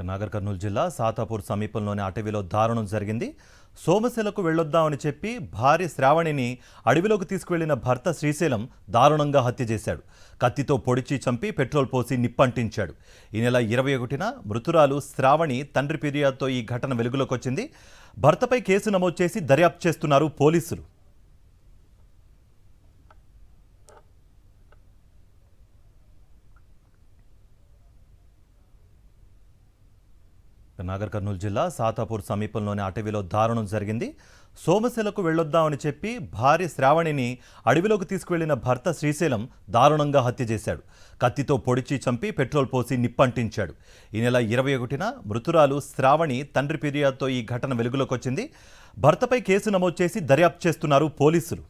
నాగర్ కర్నూలు జిల్లా సాతాపూర్ సమీపంలోని అటవీలో దారుణం జరిగింది. సోమశిలకు వెళ్ళొద్దామని చెప్పి భార్య శ్రావణిని అడవిలోకి తీసుకువెళ్లిన భర్త శ్రీశైలం దారుణంగా హత్య చేశాడు. కత్తితో పొడిచి చంపి పెట్రోల్ పోసి నిప్పంటించాడు. ఈ నెల 21న మృతురాలు శ్రావణి తండ్రి ఫిర్యాదుతో ఈ ఘటన వెలుగులోకి వచ్చింది. భర్తపై కేసు నమోదు చేసి దర్యాప్తు చేస్తున్నారు పోలీసులు. నాగర్ కర్నూలు జిల్లా సాతాపూర్ సమీపంలోని అటవీలో దారుణం జరిగింది. సోమశిలకు వెళ్ళొద్దామని చెప్పి భార్య శ్రావణిని అడవిలోకి తీసుకువెళ్లిన భర్త శ్రీశైలం దారుణంగా హత్య చేశాడు. కత్తితో పొడిచి చంపి పెట్రోల్ పోసి నిప్పంటించాడు. ఈ నెల 21న మృతురాలు శ్రావణి తండ్రి ఫిర్యాదుతో ఈ ఘటన వెలుగులోకి వచ్చింది. భర్తపై కేసు నమోదు చేసి దర్యాప్తు చేస్తున్నారు పోలీసులు.